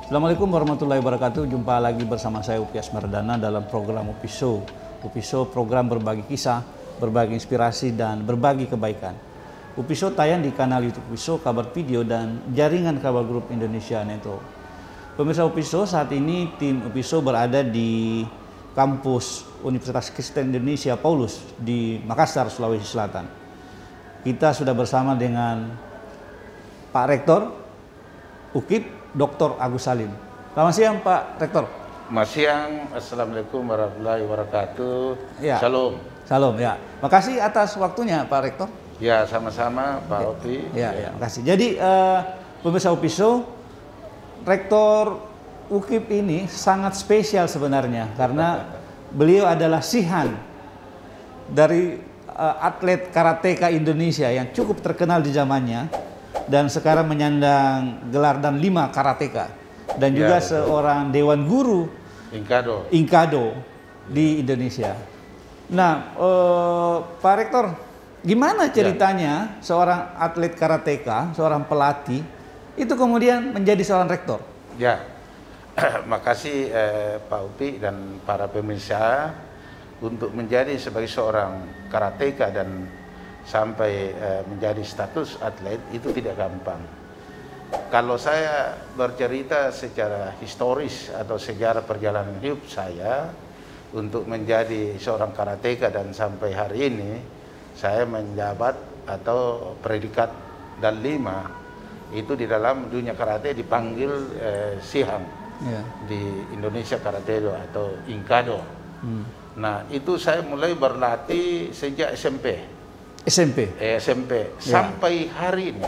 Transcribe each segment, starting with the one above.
Assalamualaikum warahmatullahi wabarakatuh. Jumpa lagi bersama saya Upi Asmardana dalam program Upi Show. Upi Show program berbagi kisah, berbagi inspirasi, dan berbagi kebaikan. Upi Show tayang di kanal YouTube Upi Show, Kabar Video, dan jaringan Kabar Group Indonesia Network. Pemirsa Upi Show, saat ini tim Upi Show berada di kampus Universitas Kristen Indonesia Paulus di Makassar, Sulawesi Selatan. Kita sudah bersama dengan Pak Rektor UKIP, Dr. Agus Salim. Selamat siang Pak Rektor. Selamat siang, Assalamualaikum warahmatullahi wabarakatuh. Ya. Salam. Salam ya. Makasih atas waktunya Pak Rektor. Ya, sama-sama Pak Opi. Ya, makasih. Jadi pemirsa Upi Show, Rektor UKIP ini sangat spesial sebenarnya karena beliau adalah Sihan dari atlet karateka Indonesia yang cukup terkenal di zamannya dan sekarang menyandang gelar dan 5 karateka dan juga seorang dewan guru Inkado di Indonesia. Nah, Pak Rektor, gimana ceritanya seorang atlet karateka, seorang pelatih itu kemudian menjadi seorang rektor? Ya, makasih Pak Upi dan para pemirsa. Untuk menjadi sebagai seorang karateka dan sampai menjadi status atlet itu tidak gampang. Kalau saya bercerita secara historis atau sejarah perjalanan hidup saya untuk menjadi seorang karateka dan sampai hari ini saya menjabat atau predikat dan 5 itu di dalam dunia karate dipanggil Sihan di Indonesia Karate Do atau Inkado. Nah, itu saya mulai berlatih sejak SMP sampai hari ini.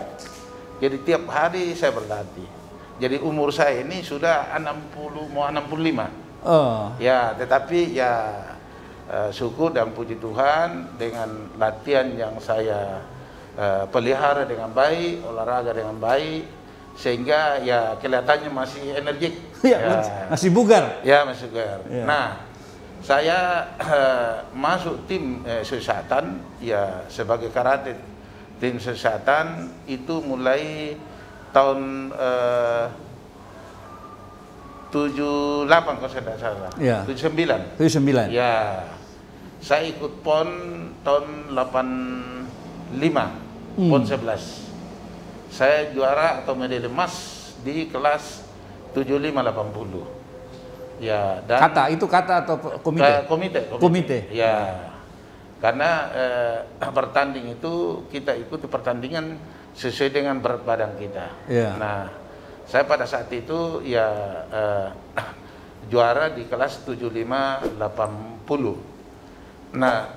Jadi tiap hari saya berlatih. Jadi umur saya ini sudah 60 mau 65. Ya, tetapi ya syukur dan puji Tuhan dengan latihan yang saya pelihara dengan baik, olahraga dengan baik, sehingga ya kelihatannya masih energik. Masih bugar. Ya, masih bugar. Nah, saya masuk tim Sesatan ya sebagai karate tim Sesatan itu mulai tahun 78 kalau saya tidak salah. 79. Ya. Saya ikut PON tahun 85, PON 11. Saya juara atau medali emas di kelas 75-80. Ya, dan kata atau komite? Komite. Ya, karena bertanding itu kita ikuti pertandingan sesuai dengan berat badan kita. Nah, saya pada saat itu ya juara di kelas 75-80. Nah,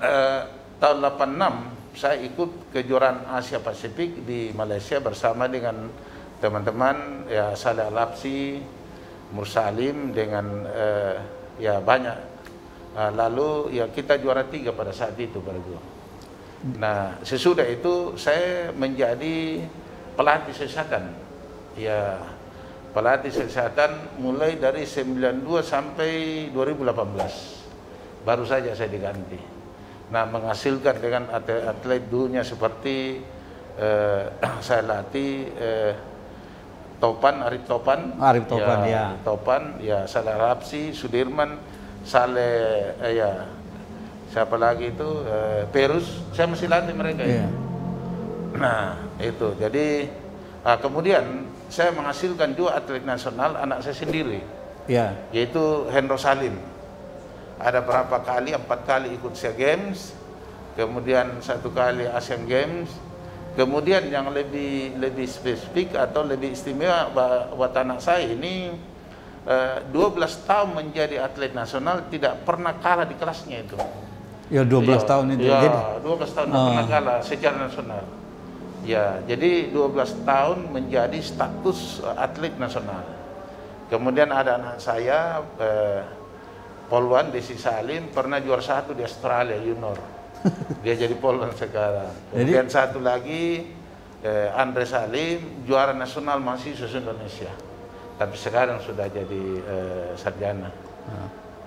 tahun 86 saya ikut kejuaraan Asia Pasifik di Malaysia bersama dengan teman-teman ya Saleh Al-Lapsi, Mursalim dengan ya banyak. Lalu ya kita juara 3 pada saat itu baru. Nah, sesudah itu saya menjadi pelatih Sesatan. Ya, pelatih Sesatan mulai dari 92 sampai 2018. Baru saja saya diganti. Nah, menghasilkan dengan atlet-atlet dunia seperti saya latih Arif Topan, ya Saleh Rapsi, Sudirman, Saleh, ya siapa lagi itu, Perus, saya masih latih mereka ya. Nah, itu, jadi kemudian saya menghasilkan 2 atlet nasional anak saya sendiri, yaitu Hendro Salim. Ada berapa kali, 4 kali ikut SEA Games, kemudian 1 kali Asian Games. Kemudian yang lebih spesifik atau lebih istimewa buat anak saya ini 12 tahun menjadi atlet nasional tidak pernah kalah di kelasnya itu. Ya 12 tahun itu. Ya, 12 tahun tidak pernah kalah secara nasional. Ya, jadi 12 tahun menjadi status atlet nasional. Kemudian ada anak saya Polwan Desi Salim pernah juara 1 di Australia junior. Dia jadi polwan sekarang. Kemudian satu lagi Andre Salim juara nasional mahasiswa Indonesia. Tapi sekarang sudah jadi sarjana.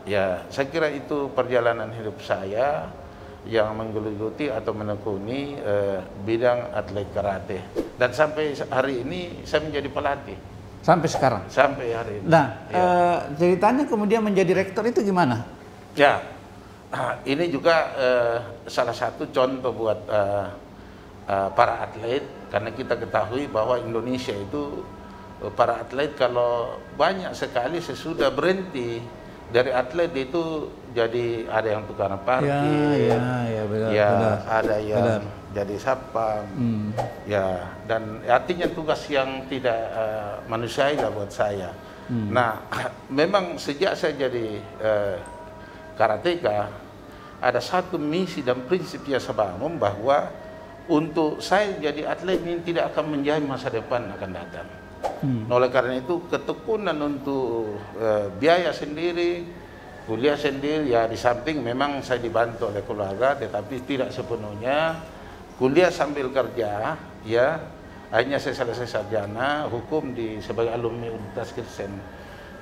Ya, saya kira itu perjalanan hidup saya yang menggeluti atau menekuni bidang atlet karate. Dan sampai hari ini saya menjadi pelatih. Sampai sekarang. Sampai hari ini. Nah, ceritanya kemudian menjadi rektor itu gimana? Ya, ini juga salah satu contoh buat para atlet, karena kita ketahui bahwa Indonesia itu para atlet kalau banyak sekali sesudah berhenti dari atlet itu jadi ada yang tukang parkir, benar. Ada yang jadi satpam, ya, dan artinya tugas yang tidak manusiawi lah buat saya. Nah, memang sejak saya jadi karateka, ada satu misi dan prinsip yang saya bangun bahwa untuk saya jadi atlet ini tidak akan menjadi masa depan akan datang. Oleh karena itu ketekunan untuk biaya sendiri, kuliah sendiri, ya di samping memang saya dibantu oleh keluarga, tetapi tidak sepenuhnya. Kuliah sambil kerja, ya, akhirnya saya selesai sarjana hukum sebagai alumni Universitas Kristen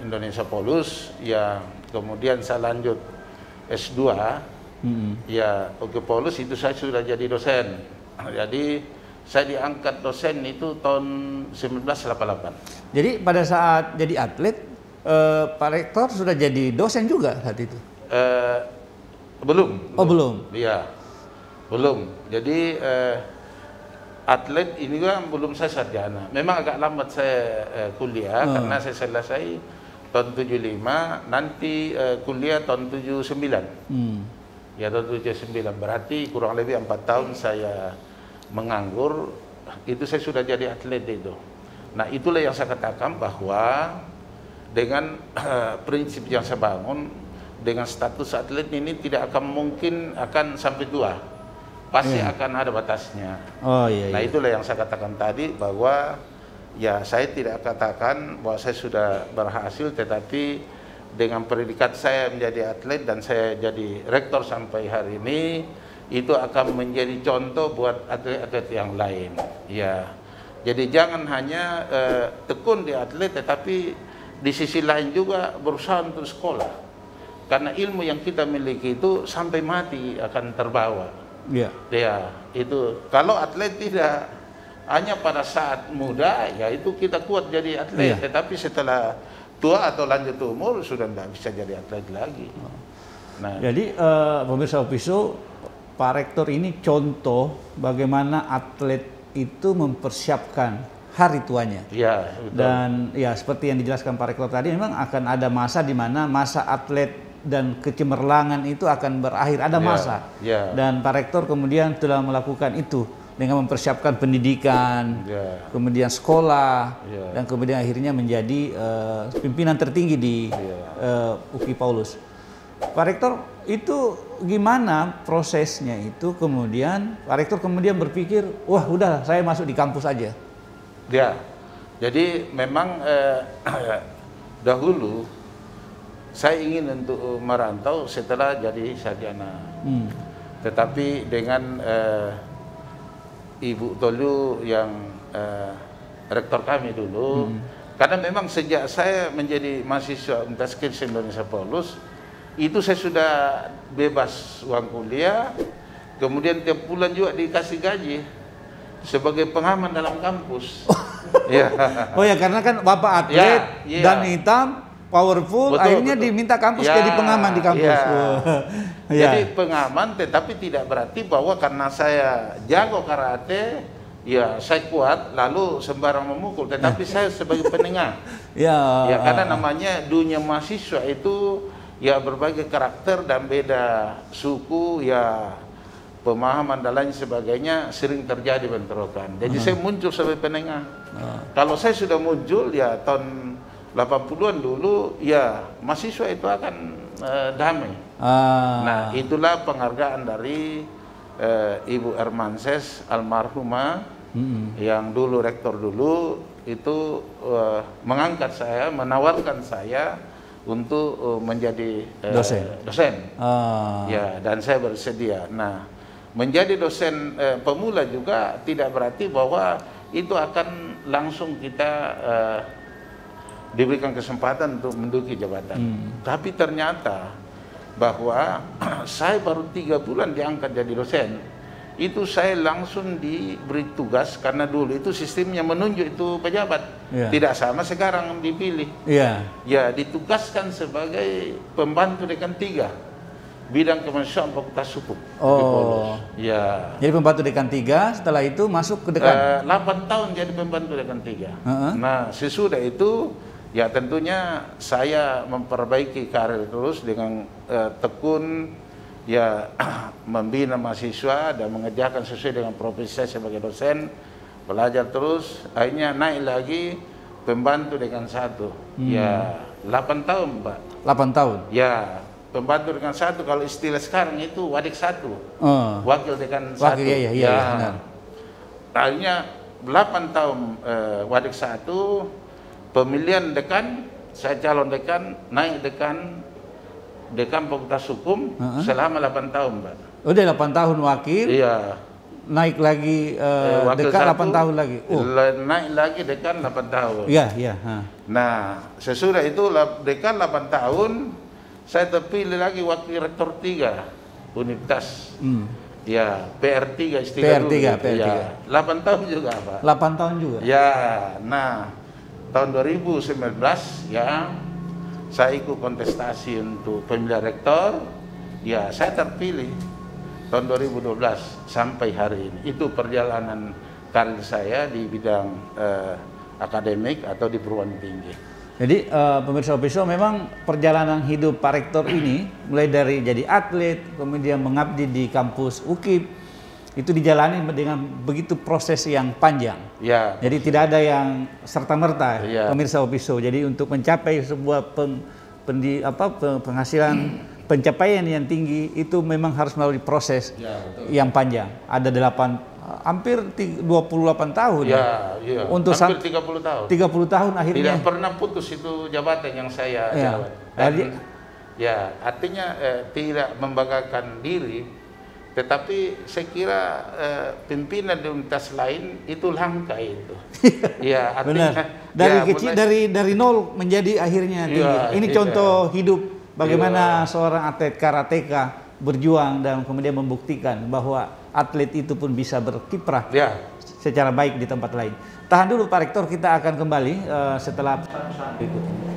Indonesia Polus, ya, kemudian saya lanjut S2, ya, Polus itu saya sudah jadi dosen. Jadi saya diangkat dosen itu tahun 1988. Jadi pada saat jadi atlet, Pak Rektor sudah jadi dosen juga saat itu? Belum. Oh, belum? Iya, belum. Jadi atlet ini kan belum saya sarjana. Memang agak lambat saya kuliah karena saya selesai tahun 75, nanti kuliah tahun 79. Ya, tahun 79, berarti kurang lebih 4 tahun saya menganggur. Itu saya sudah jadi atlet itu. Nah, itulah yang saya katakan bahwa dengan prinsip yang saya bangun, dengan status atlet ini tidak akan mungkin akan sampai tua, pasti akan ada batasnya. Nah, itulah yang saya katakan tadi bahwa ya saya tidak katakan bahwa saya sudah berhasil, tetapi dengan predikat saya menjadi atlet dan saya jadi rektor sampai hari ini, itu akan menjadi contoh buat atlet-atlet yang lain. Ya, jadi jangan hanya tekun di atlet, tetapi di sisi lain juga berusaha untuk sekolah. Karena ilmu yang kita miliki itu sampai mati akan terbawa. Ya, itu kalau atlet tidak hanya pada saat muda, ya itu kita kuat jadi atlet, tetapi setelah tua atau lanjut umur sudah tidak bisa jadi atlet lagi. Nah, jadi pemirsa Opiso, Pak Rektor ini contoh bagaimana atlet itu mempersiapkan hari tuanya. Ya, betul. Dan ya seperti yang dijelaskan Pak Rektor tadi, memang akan ada masa di mana masa atlet dan kecemerlangan itu akan berakhir, ada masa. Dan Pak Rektor kemudian telah melakukan itu dengan mempersiapkan pendidikan, kemudian sekolah, dan kemudian akhirnya menjadi pimpinan tertinggi di UKI Paulus. Pak Rektor, itu gimana prosesnya itu kemudian Pak Rektor kemudian berpikir, wah udah saya masuk di kampus aja? Ya, jadi memang dahulu saya ingin untuk merantau setelah jadi sarjana. Tetapi dengan Ibu Tolu yang rektor kami dulu, karena memang sejak saya menjadi mahasiswa Universitas Kristen Indonesia Polus, itu saya sudah bebas uang kuliah, kemudian tiap bulan juga dikasih gaji sebagai pengaman dalam kampus. Oh ya, karena kan Bapak atlet dan hitam, powerful, akhirnya diminta kampus jadi pengaman di kampus. Jadi pengaman, tetapi tidak berarti bahwa karena saya jago karate, ya saya kuat lalu sembarang memukul, tetapi saya sebagai penengah. Karena namanya dunia mahasiswa itu ya berbagai karakter dan beda suku, ya pemahaman dan lain sebagainya sering terjadi bentrokan. Jadi saya muncul sebagai penengah. Kalau saya sudah muncul ya tahun 80-an dulu, ya mahasiswa itu akan damai. Nah, itulah penghargaan dari Ibu Ermanses almarhumah yang dulu rektor dulu itu mengangkat saya, menawarkan saya untuk menjadi dosen. Ya, dan saya bersedia. Nah, menjadi dosen pemula juga tidak berarti bahwa itu akan langsung kita diberikan kesempatan untuk menduduki jabatan. Tapi ternyata bahwa saya baru 3 bulan diangkat jadi dosen, itu saya langsung diberi tugas karena dulu itu sistemnya menunjuk itu pejabat, tidak sama sekarang dipilih. Ya, ditugaskan sebagai pembantu dekan 3 bidang kemanusiaan Fakultas Hukum. Ya. Jadi pembantu dekan 3, setelah itu masuk ke dekan. 8 tahun jadi pembantu dekan 3. Nah, sesudah itu ya tentunya saya memperbaiki karir terus dengan tekun ya membina mahasiswa dan mengerjakan sesuai dengan profesi saya sebagai dosen, belajar terus, akhirnya naik lagi pembantu dekan 1. Ya, 8 tahun, Pak. 8 tahun. Ya. Pembantu dekan 1 kalau istilah sekarang itu wadik 1, wakil dekan 1. Iya. Akhirnya 8 tahun wadik 1, pemilihan dekan, saya calon dekan, naik dekan Fakultas Hukum selama 8 tahun, Pak. Udah 8 tahun wakil. Iya. Naik lagi dekan 8 tahun lagi. Naik lagi dekan 8 tahun. Iya. Nah, sesudah itu dekan 8 tahun. Saya terpilih lagi wakil rektor 3 Universitas. Ya, PR3 istilah PR3, dulu. PR3. Ya, 8 tahun juga, Pak. 8 tahun juga. Ya, nah tahun 2019 ya saya ikut kontestasi untuk pemilihan rektor. Ya, saya terpilih tahun 2012 sampai hari ini. Itu perjalanan karir saya di bidang akademik atau di perguruan tinggi. Jadi pemirsa Opiso, memang perjalanan hidup Pak Rektor ini mulai dari jadi atlet, kemudian mengabdi di kampus UKIP, itu dijalani dengan begitu proses yang panjang. Ya. Jadi tidak ada yang serta-merta, pemirsa Opiso. Jadi untuk mencapai sebuah penghasilan, pencapaian yang tinggi itu memang harus melalui proses yang panjang. Ada hampir 28 tahun. Ya. Untuk hampir 30 tahun. 30 tahun akhirnya. Tidak pernah putus itu jabatan yang saya jawab. Ya, artinya tidak membanggakan diri, tetapi saya kira pimpinan di universitas lain itu langka itu. Ya, artinya dari kecil, dari nol menjadi akhirnya tinggi. Ini contoh hidup bagaimana seorang atlet karateka berjuang dan kemudian membuktikan bahwa atlet itu pun bisa berkiprah secara baik di tempat lain. Tahan dulu Pak Rektor, kita akan kembali setelah berikut ini.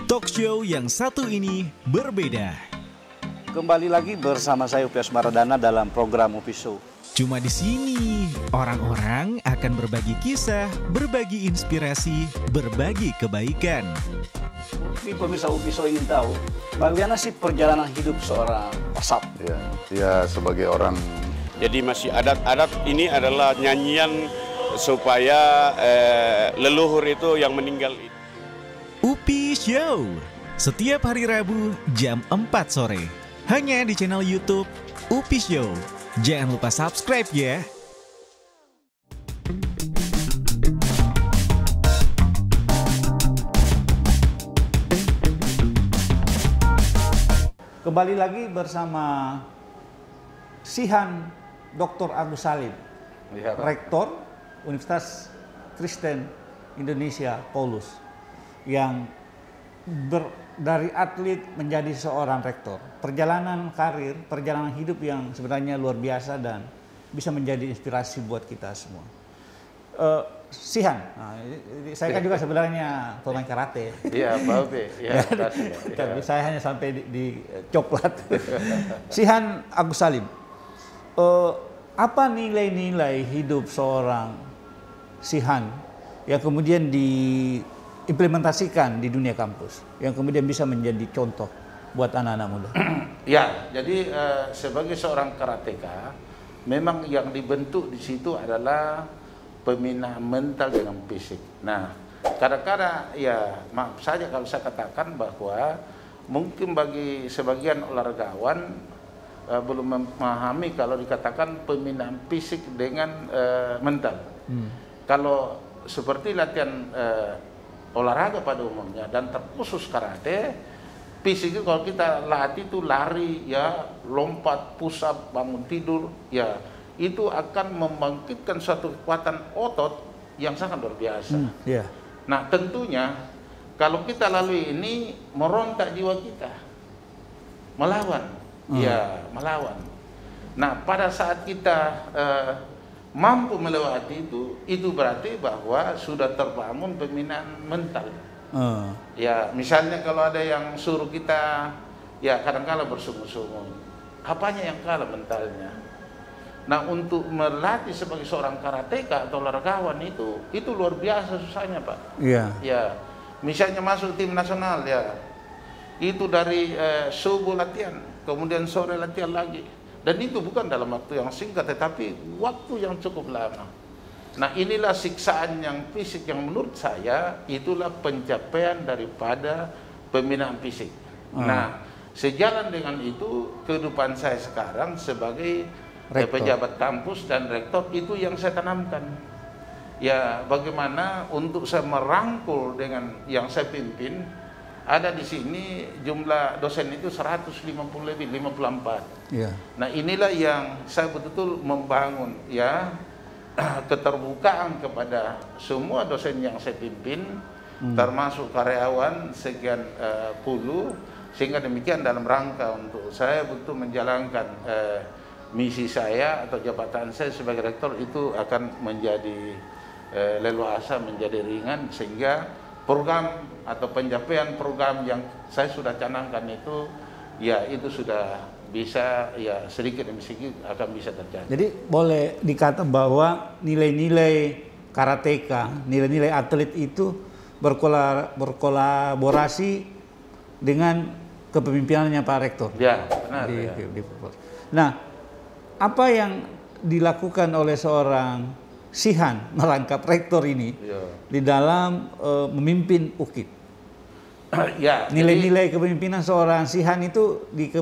Talk show yang satu ini berbeda. Kembali lagi bersama saya Upios Maradana dalam program Upi Show. Cuma di sini orang-orang akan berbagi kisah, berbagi inspirasi, berbagi kebaikan. Pemirsa Upi Show ingin tahu bagaimana sih perjalanan hidup seorang pasap? Ya sebagai orang. Jadi masih adat-adat ini adalah nyanyian supaya leluhur itu yang meninggal. Upi Show setiap hari Rabu jam 4 sore hanya di channel YouTube Upi Show. Jangan lupa subscribe ya. Kembali lagi bersama Sihan Dr. Agus Salim, Rektor Universitas Kristen Indonesia Paulus, yang dari atlet menjadi seorang rektor. Perjalanan karir, perjalanan hidup yang sebenarnya luar biasa dan bisa menjadi inspirasi buat kita semua. Sihan, saya kan juga sebenarnya pemain karate. Iya, Pak Upi. Tapi saya hanya sampai di coklat. Sihan Agus Salim, apa nilai-nilai hidup seorang Sihan yang kemudian diimplementasikan di dunia kampus, yang kemudian bisa menjadi contoh buat anak-anak muda? Ya, jadi sebagai seorang karateka, memang yang dibentuk di situ adalah pembinaan mental dengan fisik. Nah, kadang-kadang ya maaf saja kalau saya katakan bahwa mungkin bagi sebagian olahragawan belum memahami kalau dikatakan pembinaan fisik dengan mental. Kalau seperti latihan olahraga pada umumnya dan terkhusus karate, fisik itu kalau kita latih itu lari, ya, lompat, push up, bangun tidur, ya, itu akan membangkitkan suatu kekuatan otot yang sangat luar biasa. Nah tentunya kalau kita lalui ini merontak jiwa kita, melawan, ya melawan. Nah pada saat kita mampu melewati itu berarti bahwa sudah terbangun pembinaan mental. Ya misalnya kalau ada yang suruh kita, ya kadang-kala bersungut-sungut, apanya yang kalah mentalnya. Nah untuk melatih sebagai seorang karateka atau laragawan itu luar biasa susahnya Pak. Iya. Ya, misalnya masuk tim nasional ya, itu dari subuh latihan, kemudian sore latihan lagi, dan itu bukan dalam waktu yang singkat, tetapi waktu yang cukup lama. Nah inilah siksaan yang fisik yang menurut saya itulah pencapaian daripada pembinaan fisik. Nah sejalan dengan itu kehidupan saya sekarang sebagai pejabat kampus dan rektor itu yang saya tanamkan. Ya bagaimana untuk saya merangkul dengan yang saya pimpin. Ada di sini jumlah dosen itu 150 lebih, 54. Iya. Nah inilah yang saya betul-betul membangun ya keterbukaan kepada semua dosen yang saya pimpin, termasuk karyawan sekian puluh, sehingga demikian dalam rangka untuk saya betul menjalankan misi saya atau jabatan saya sebagai rektor itu akan menjadi leluasa, menjadi ringan, sehingga program atau pencapaian program yang saya sudah canangkan itu ya itu sudah bisa ya sedikit demi sedikit akan bisa terjadi. Jadi boleh dikata bahwa nilai-nilai karateka, nilai-nilai atlet itu berkolaborasi dengan kepemimpinannya Pak Rektor. Ya, benar. Nah, apa yang dilakukan oleh seorang Sihan merangkap rektor ini di dalam memimpin UKIP? Ya, nilai-nilai kepemimpinan seorang Sihan itu di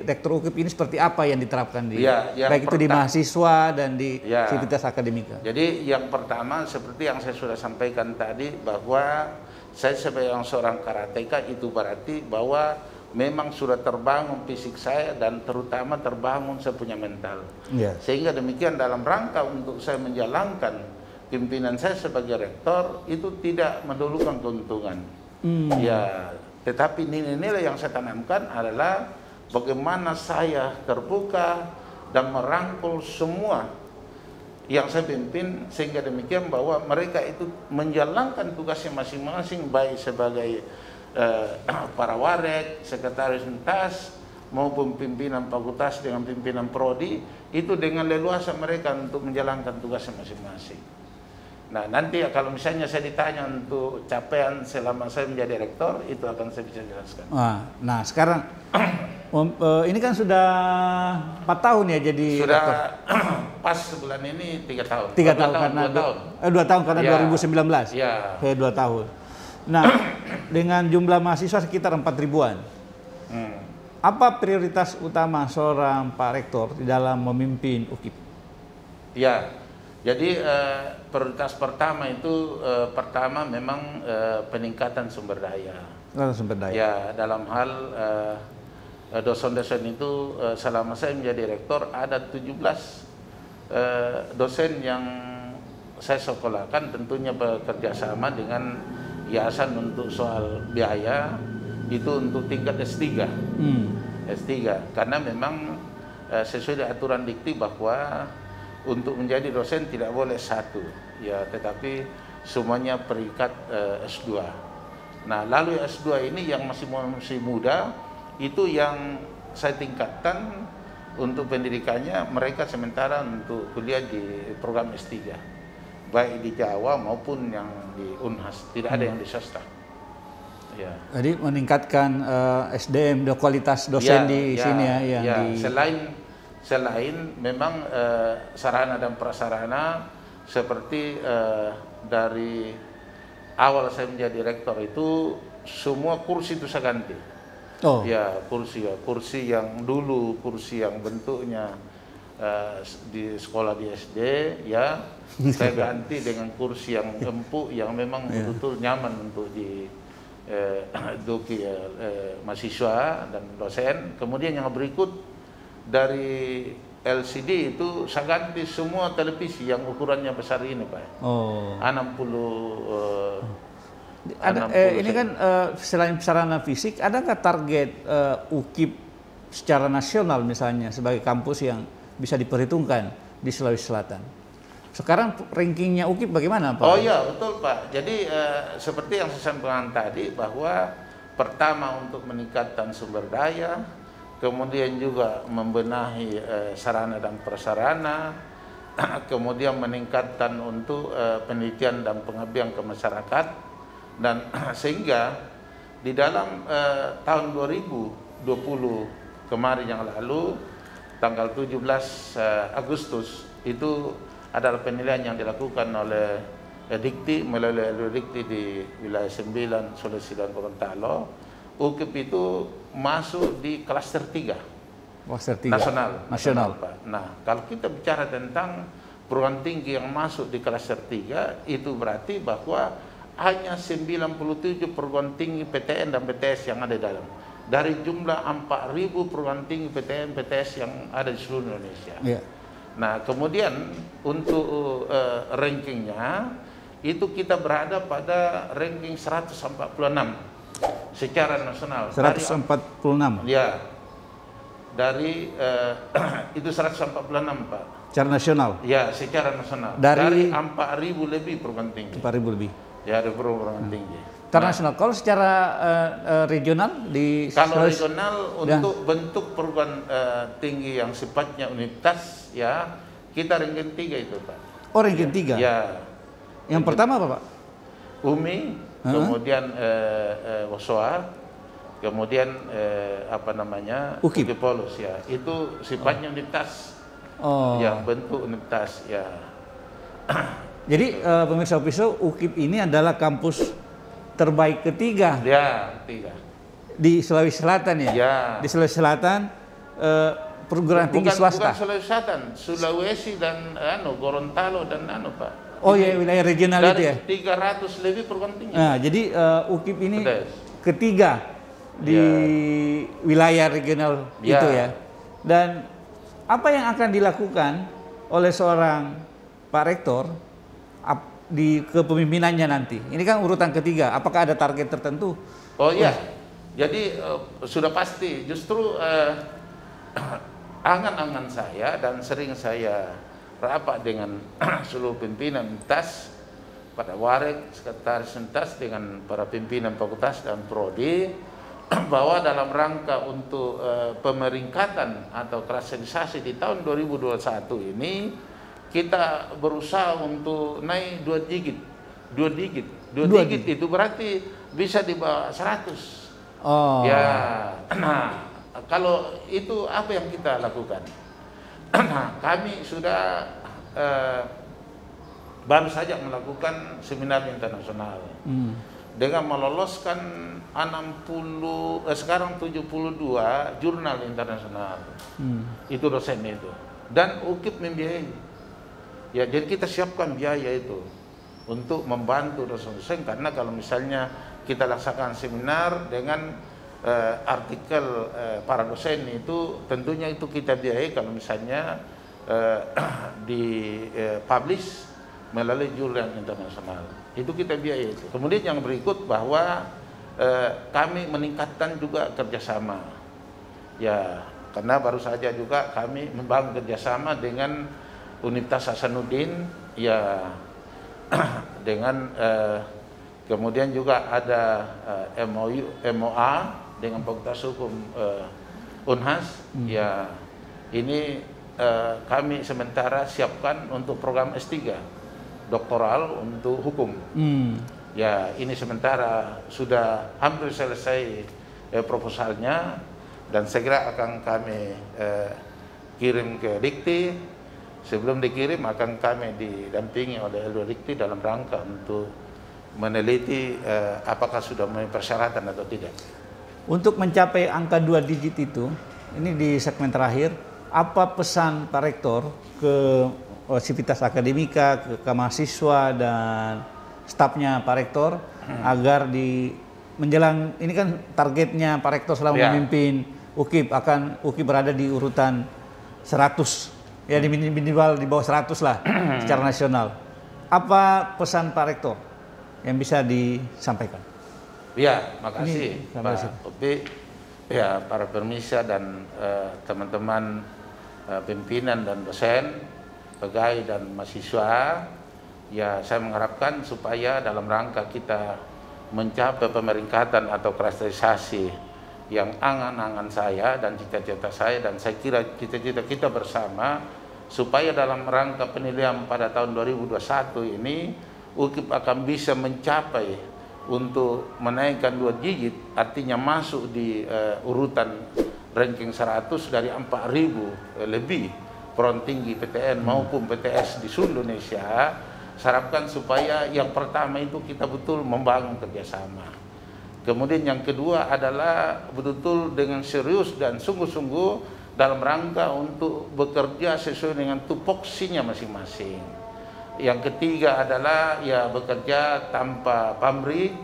rektor UKIP ini seperti apa yang diterapkan di baik itu di mahasiswa dan di aktivitas akademika? Jadi yang pertama seperti yang saya sudah sampaikan tadi bahwa saya sebagai seorang karateka itu berarti bahwa memang sudah terbangun fisik saya dan terutama terbangun saya punya mental. Sehingga demikian dalam rangka untuk saya menjalankan pimpinan saya sebagai rektor itu tidak mendahulukan keuntungan. Ya, tetapi nilai-nilai yang saya tanamkan adalah bagaimana saya terbuka dan merangkul semua yang saya pimpin sehingga demikian bahwa mereka itu menjalankan tugasnya masing-masing baik sebagai para warek, sekretaris lintas maupun pimpinan fakultas dengan pimpinan prodi itu dengan leluasa mereka untuk menjalankan tugasnya masing-masing. Nah nanti kalau misalnya saya ditanya untuk capaian selama saya menjadi rektor itu akan saya bisa jelaskan. Nah sekarang ini kan sudah 4 tahun ya jadi sudah rektor. Pas sebulan ini 3 tahun. 2 tahun karena ya. 2019. Ya. 2 tahun. Nah, dengan jumlah mahasiswa sekitar 4.000-an. Apa prioritas utama seorang Pak Rektor di dalam memimpin UKIP? Ya, jadi prioritas pertama itu pertama memang peningkatan sumber daya. Sumber daya. Ya, dalam hal dosen-dosen itu selama saya menjadi rektor ada 17 dosen yang saya sekolahkan tentunya bekerja sama dengan yayasan untuk soal biaya itu untuk tingkat S3. S3 karena memang sesuai dengan aturan dikti bahwa untuk menjadi dosen tidak boleh satu ya tetapi semuanya peringkat S2. Nah, lalu S2 ini yang masih muda itu yang saya tingkatkan untuk pendidikannya mereka sementara untuk kuliah di program S3. Baik di Jawa maupun yang di Unhas, tidak ada yang di swasta. Ya. Jadi meningkatkan SDM, kualitas dosen di sini ya. Selain memang sarana dan prasarana seperti dari awal saya menjadi rektor itu semua kursi itu saya ganti. Ya kursi yang dulu kursi yang bentuknya di sekolah di SD ya saya ganti dengan kursi yang empuk yang memang betul-betul nyaman untuk diduduki mahasiswa dan dosen. Kemudian yang berikut dari LCD itu saya ganti semua televisi yang ukurannya besar ini Pak. 60 Ini kan selain sarana fisik, adakah target UKIP secara nasional misalnya sebagai kampus yang bisa diperhitungkan di Sulawesi Selatan? Sekarang rankingnya UKIP bagaimana, Pak? Oh iya, betul Pak. Jadi seperti yang saya sampaikan tadi, bahwa pertama untuk meningkatkan sumber daya, kemudian juga membenahi sarana dan prasarana, kemudian meningkatkan untuk penelitian dan pengabdian ke masyarakat, dan sehingga di dalam tahun 2020 kemarin yang lalu, tanggal 17 Agustus, itu adalah penilaian yang dilakukan oleh Dikti melalui Dikti di wilayah 9 Sulawesi dan Gorontalo. UKIP itu masuk di klaster 3. Klaster 3 nasional. Pak. Nah, kalau kita bicara tentang perguruan tinggi yang masuk di klaster 3, itu berarti bahwa hanya 97 perguruan tinggi PTN dan PTS yang ada di dalam. Dari jumlah 4.000 perguruan tinggi PTN PTS yang ada di seluruh Indonesia. Yeah. Nah, kemudian untuk rankingnya itu kita berada pada ranking 146 secara nasional. 146. Ya. Dari itu 146, Pak. Secara nasional? Ya, secara nasional. Dari 4.000 lebih perguruan tinggi. 4.000 lebih. Ya, ada perguruan tinggi. Internasional. Kalau secara regional di kalau regional untuk bentuk perguruan tinggi yang sifatnya universitas, ya kita ranking 3 itu, Pak. Oh, ranking 3. Ya. Yang pertama apa, Pak? UMI, kemudian WSOA, kemudian apa namanya? UKIP Polus, ya. Itu sifatnya universitas. Oh. Ya, bentuk universitas, ya. Jadi pemirsa Upisho, UKIP ini adalah kampus terbaik ketiga. Ya, ketiga. Di Sulawesi Selatan ya? Ya. Di Sulawesi Selatan perguruan tinggi swasta. Bukan Sulawesi Selatan, Sulawesi dan Gorontalo dan Pak. Oh ya, wilayah regional itu ya. 300 lebih perguruan tinggi. Nah, jadi UKIP ini ketiga di wilayah regional itu ya. Dan apa yang akan dilakukan oleh seorang Pak Rektor di kepemimpinannya nanti? Ini kan urutan ketiga. Apakah ada target tertentu? Oh iya. Jadi sudah pasti. Justru angan-angan saya dan sering saya rapat dengan seluruh pimpinan UNTAS, pada Warek, Sekretaris UNTAS, dengan para pimpinan fakultas dan prodi, bahwa dalam rangka untuk pemeringkatan atau klassifikasi di tahun 2021 ini, kita berusaha untuk naik 2 digit. 2 digit itu berarti bisa di bawah 100. Oh. Ya. Nah, kalau itu apa yang kita lakukan? Nah, kami sudah baru saja melakukan seminar internasional. Dengan meloloskan sekarang 72 jurnal internasional. Itu dosen itu. Dan UKIP membiayai. Ya, jadi kita siapkan biaya itu untuk membantu dosen-dosen, karena kalau misalnya kita laksanakan seminar dengan artikel para dosen itu, tentunya itu kita biayai kalau misalnya di-publish melalui jurnal internasional. Itu kita biayai itu. Kemudian yang berikut bahwa kami meningkatkan juga kerjasama. Ya, karena baru saja juga kami membangun kerjasama dengan Universitas Hasanuddin, ya, dengan kemudian juga ada MOA dengan Fakultas Hukum Unhas. Ya, ini kami sementara siapkan untuk program S3 doktoral untuk hukum. Ya, ini sementara sudah hampir selesai proposalnya, dan segera akan kami kirim ke Dikti. Sebelum dikirim akan kami didampingi oleh LO Dikti dalam rangka untuk meneliti apakah sudah memenuhi persyaratan atau tidak. Untuk mencapai angka 2 digit itu, ini di segmen terakhir, apa pesan Pak Rektor ke Sivitas Akademika, ke mahasiswa dan stafnya Pak Rektor agar di menjelang ini kan targetnya Pak Rektor selama memimpin UKIP, akan UKIP berada di urutan 100. Ya, di minimal di bawah 100 lah secara nasional. Apa pesan Pak Rektor yang bisa disampaikan. Ya, makasih Ini, Pak Upi, ya para pemirsa dan teman-teman pimpinan dan dosen, pegawai dan mahasiswa. Ya, saya mengharapkan supaya dalam rangka kita mencapai pemeringkatan atau klasterilisasi yang angan-angan saya dan cita-cita saya, dan saya kira cita-cita kita bersama, supaya dalam rangka penilaian pada tahun 2021 ini UKIP akan bisa mencapai untuk menaikkan 2 digit, artinya masuk di urutan ranking 100 dari 4.000 lebih perguruan tinggi PTN maupun PTS di seluruh Indonesia. Saya harapkan supaya yang pertama itu kita betul membangun kerjasama. Kemudian yang kedua adalah betul-betul dengan serius dan sungguh-sungguh dalam rangka untuk bekerja sesuai dengan tupoksinya masing-masing. Yang ketiga adalah ya bekerja tanpa pamrih,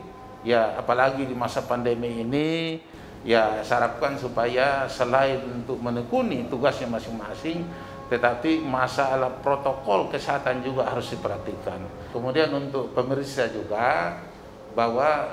ya apalagi di masa pandemi ini. Ya saya harapkan supaya selain untuk menekuni tugasnya masing-masing, tetapi masalah protokol kesehatan juga harus diperhatikan. Kemudian untuk pemirsa juga bahwa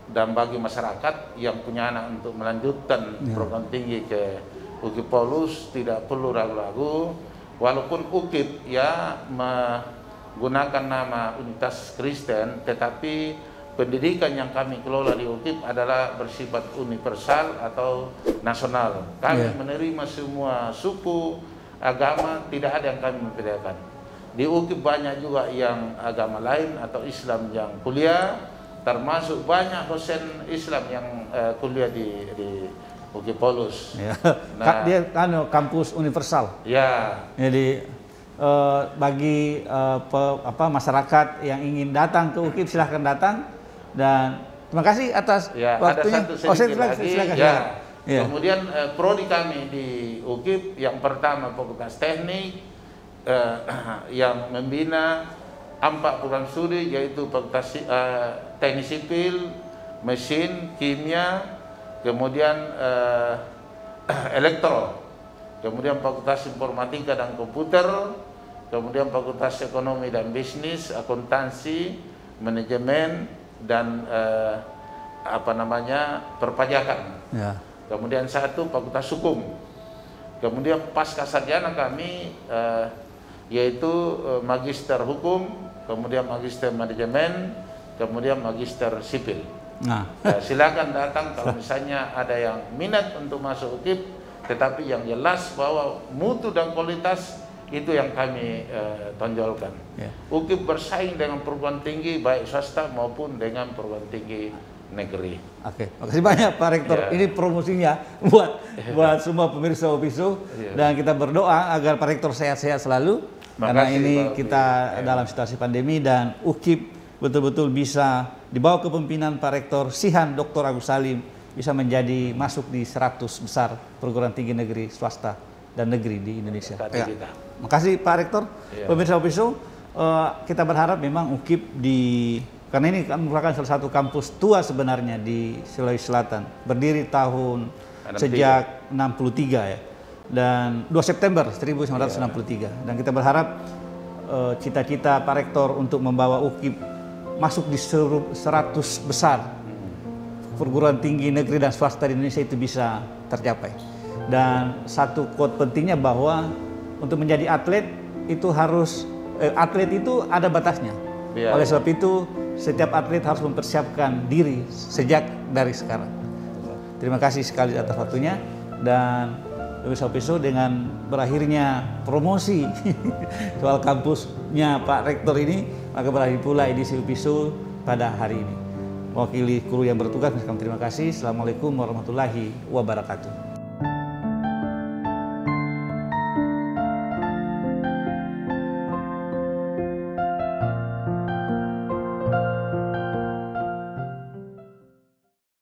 dan bagi masyarakat yang punya anak untuk melanjutkan program tinggi ke UKIP Paulus, tidak perlu ragu-ragu, walaupun UKIP ya menggunakan nama Universitas Kristen, tetapi pendidikan yang kami kelola di UKIP adalah bersifat universal atau nasional. Kami menerima semua suku, agama, tidak ada yang kami membedakan. Di UKIP banyak juga yang agama lain atau Islam yang kuliah, termasuk banyak dosen Islam yang kuliah di UKIP Paulus. Ya. Nah, Dia kampus universal. Ya. Jadi bagi masyarakat yang ingin datang ke UKIP silahkan datang, dan terima kasih atas waktunya. Ada satu sedikit lagi. Silakan. Ya. Kemudian prodi kami di UKIP yang pertama Fakultas Teknik yang membina 4 program studi, yaitu Fakultas Teknik Sipil, Mesin, Kimia, kemudian Elektro, kemudian Fakultas Informatika dan Komputer, kemudian Fakultas Ekonomi dan Bisnis, Akuntansi, Manajemen, dan perpajakan. Ya. Kemudian satu Fakultas Hukum. Kemudian pasca sarjana kami yaitu Magister Hukum, kemudian Magister Manajemen, kemudian Magister Sipil. Nah, silakan datang kalau misalnya ada yang minat untuk masuk UKIP, tetapi yang jelas bahwa mutu dan kualitas itu yang kami tonjolkan. Yeah. UKIP bersaing dengan perguruan tinggi baik swasta maupun dengan perguruan tinggi negeri. Oke, makasih banyak Pak Rektor. Yeah. Ini promosinya buat semua pemirsa UPISU, dan kita berdoa agar Pak Rektor sehat-sehat selalu. Karena ini kita dalam situasi pandemi, dan UKIP betul-betul bisa di bawah kepemimpinan Pak Rektor Sihan Dr. Agus Salim bisa menjadi masuk di 100 besar perguruan tinggi negeri swasta dan negeri di Indonesia. Ya. Makasih Pak Rektor. Pemirsa UPISU, kita berharap memang UKIP karena ini merupakan salah satu kampus tua sebenarnya di Sulawesi Selatan, berdiri tahun sejak 63 ya, dan 2 September 1963. Dan kita berharap cita-cita Pak Rektor untuk membawa UKIP masuk di 100 besar perguruan tinggi negeri dan swasta di Indonesia itu bisa tercapai. Dan satu quote pentingnya bahwa untuk menjadi atlet itu atlet itu ada batasnya. Oleh sebab itu setiap atlet harus mempersiapkan diri sejak dari sekarang. Terima kasih sekali atas waktunya, dan pemirsa UPISU, dengan berakhirnya promosi soal kampusnya Pak Rektor ini, maka berakhir pula edisi UPISU pada hari ini. Mewakili kru yang bertugas, kami terima kasih. Assalamualaikum warahmatullahi wabarakatuh.